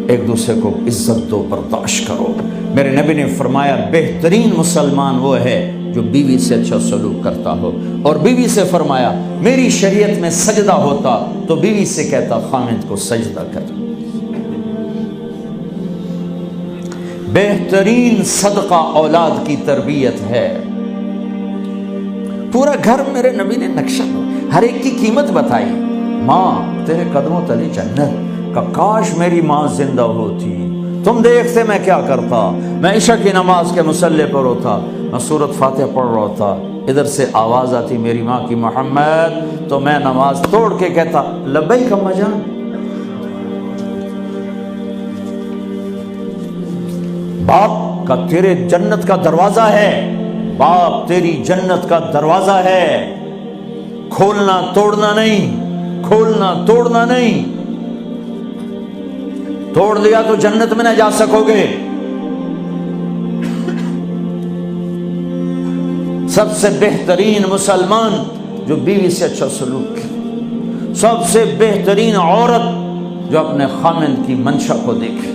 ایک دوسرے کو عزت دو، برداشت کرو۔ میرے نبی نے فرمایا بہترین مسلمان وہ ہے جو بیوی سے اچھا سلوک کرتا ہو، اور بیوی سے فرمایا میری شریعت میں سجدہ ہوتا تو بیوی سے کہتا خامد کو سجدہ کر۔ بہترین صدقہ اولاد کی تربیت ہے۔ پورا گھر میرے نبی نے نقشہ، ہر ایک کی قیمت بتائی۔ ماں تیرے قدموں تلے جنت، کہ کاش میری ماں زندہ ہوتی، تم دیکھتے میں کیا کرتا، میں عشاء کی نماز کے مصلی پر ہوتا، میں سورۃ فاتحہ پڑھ رہا ہوتا، ادھر سے آواز آتی میری ماں کی محمد، تو میں نماز توڑ کے کہتا لبیک اماں جان۔ باپ کا تیرے جنت کا دروازہ ہے، باپ تیری جنت کا دروازہ ہے، کھولنا توڑنا نہیں، کھولنا توڑنا نہیں، توڑ دیا تو جنت میں نہ جا سکو گے۔ سب سے بہترین مسلمان جو بیوی سے اچھا سلوک کرے، سب سے بہترین عورت جو اپنے خامند کی منشا کو دیکھے۔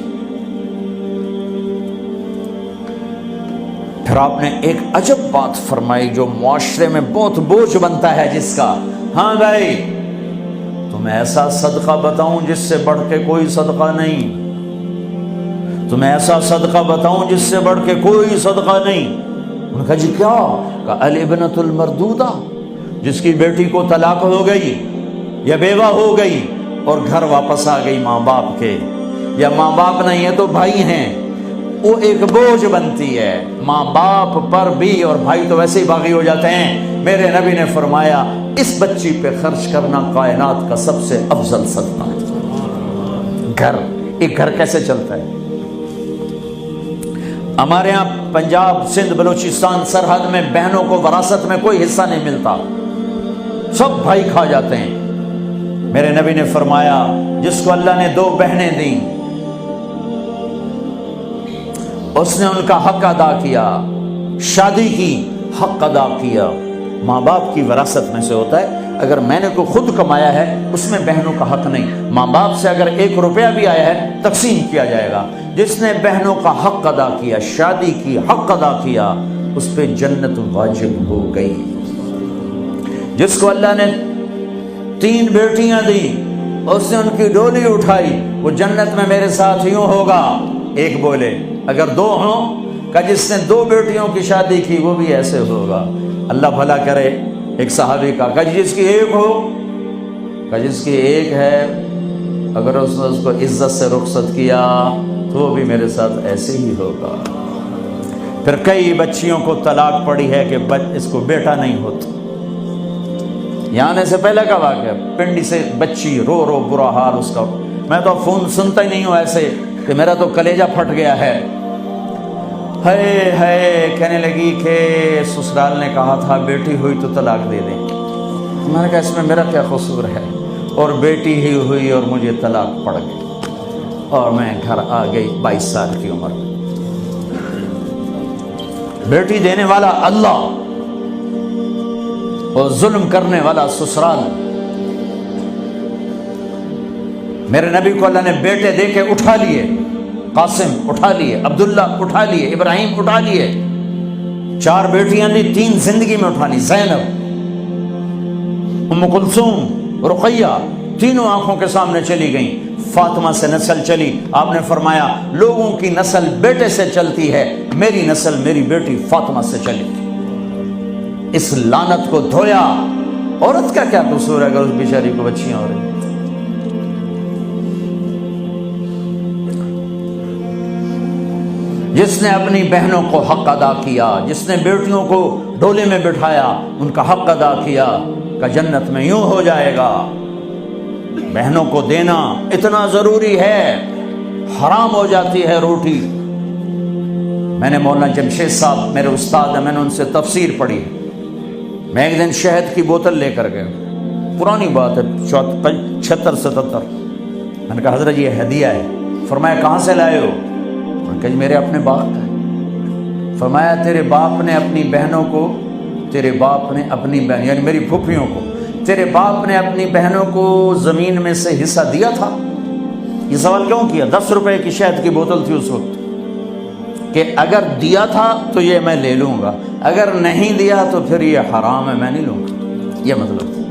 پھر آپ نے ایک عجب بات فرمائی جو معاشرے میں بہت بوجھ بنتا ہے جس کا، ہاں بھائی تمہیں ایسا صدقہ بتاؤں جس سے بڑھ کے کوئی صدقہ نہیں، تمہیں ایسا صدقہ بتاؤں جس سے بڑھ کے کوئی صدقہ نہیں۔ انہوں نے کہا جی کیا؟ کہا الابنۃ المردودہ، جس کی بیٹی کو طلاق ہو گئی یا بیوہ ہو گئی اور گھر واپس آ گئی ماں باپ کے، یا ماں باپ نہیں ہے تو بھائی ہیں، وہ ایک بوجھ بنتی ہے ماں باپ پر بھی، اور بھائی تو ویسے ہی باغی ہو جاتے ہیں۔ میرے نبی نے فرمایا اس بچی پہ خرچ کرنا کائنات کا سب سے افضل صدقہ ہے۔ گھر، ایک گھر کیسے چلتا ہے؟ ہمارے ہاں پنجاب، سندھ، بلوچستان سرحد میں بہنوں کو وراثت میں کوئی حصہ نہیں ملتا، سب بھائی کھا جاتے ہیں۔ میرے نبی نے فرمایا جس کو اللہ نے 2 بہنیں دیں اس نے ان کا حق ادا کیا، شادی کی حق ادا کیا۔ ماں باپ کی وراثت میں سے ہوتا ہے، اگر میں نے کوئی خود کمایا ہے اس میں بہنوں کا حق نہیں، ماں باپ سے اگر 1 روپیہ بھی آیا ہے تقسیم کیا جائے گا۔ جس نے بہنوں کا حق ادا کیا، شادی کی حق ادا کیا، اس پہ جنت واجب ہو گئی۔ جس کو اللہ نے 3 بیٹیاں دی، اس نے ان کی ڈولی اٹھائی، وہ جنت میں میرے ساتھ یوں ہوگا۔ ایک بولے اگر 2 ہوں، کہ جس نے 2 بیٹیوں کی شادی کی وہ بھی ایسے ہوگا۔ اللہ بھلا کرے۔ ایک صحابی کا کہ جس کی 1 ہو، کہ جس کی 1 ہے، اگر اس نے اس کو عزت سے رخصت کیا تو وہ بھی میرے ساتھ ایسے ہی ہوگا۔ پھر کئی بچیوں کو طلاق پڑی ہے کہ اس کو بیٹا نہیں ہوتا۔ یہاں آنے سے پہلے کا واقعہ، پنڈی سے بچی رو رو برا حال اس کا، میں تو فون سنتا ہی نہیں ہوں ایسے کہ میرا تو کلیجہ پھٹ گیا ہے۔ ہے کہنے لگی کہ سسرال نے کہا تھا بیٹی ہوئی تو طلاق دے دیں۔ میں نے کہا اس میں میرا کیا قصور ہے، اور بیٹی ہی ہوئی اور مجھے طلاق پڑ گئی، اور میں گھر آ گئی 22 سال کی عمر میں۔ بیٹی دینے والا اللہ اور ظلم کرنے والا سسرال۔ میرے نبی کو اللہ نے بیٹے دے کے اٹھا لیے، قاسم اٹھا لیے، عبداللہ اٹھا لیے، ابراہیم اٹھا لیے، 4 بیٹیاں دی، 3 زندگی میں اٹھا لی، زینب، ام کلثوم، رقیہ، تینوں آنکھوں کے سامنے چلی گئیں۔ فاطمہ سے نسل چلی، آپ نے فرمایا لوگوں کی نسل بیٹے سے چلتی ہے، میری نسل میری بیٹی فاطمہ سے چلی۔ اس لعنت کو دھویا۔ عورت کا کیا قصور ہے اگر اس بیچاری کو بچیاں ہو رہی؟ جس نے اپنی بہنوں کو حق ادا کیا، جس نے بیٹیوں کو ڈولے میں بٹھایا، ان کا حق ادا کیا، کہ جنت میں یوں ہو جائے گا۔ بہنوں کو دینا اتنا ضروری ہے، حرام ہو جاتی ہے روٹی۔ میں نے مولانا جمشید صاحب میرے استاد ہیں، میں نے ان سے تفسیر پڑھی۔ میں ایک دن شہد کی بوتل لے کر گیا، پرانی بات ہے 76-77۔ میں نے کہا حضرت یہ ہدیہ ہے۔ فرمایا کہاں سے لائے ہو؟ کہ میرے اپنے باپ کا ہے۔ فرمایا تیرے باپ نے اپنی بہنوں کو، تیرے باپ نے اپنی بہن یعنی میری پھوپھیوں کو، تیرے باپ نے اپنی بہنوں کو زمین میں سے حصہ دیا تھا؟ یہ سوال کیوں کیا؟ 10 روپے کی شہد کی بوتل تھی اس وقت، کہ اگر دیا تھا تو یہ میں لے لوں گا، اگر نہیں دیا تو پھر یہ حرام ہے، میں نہیں لوں گا، یہ مطلب تھا۔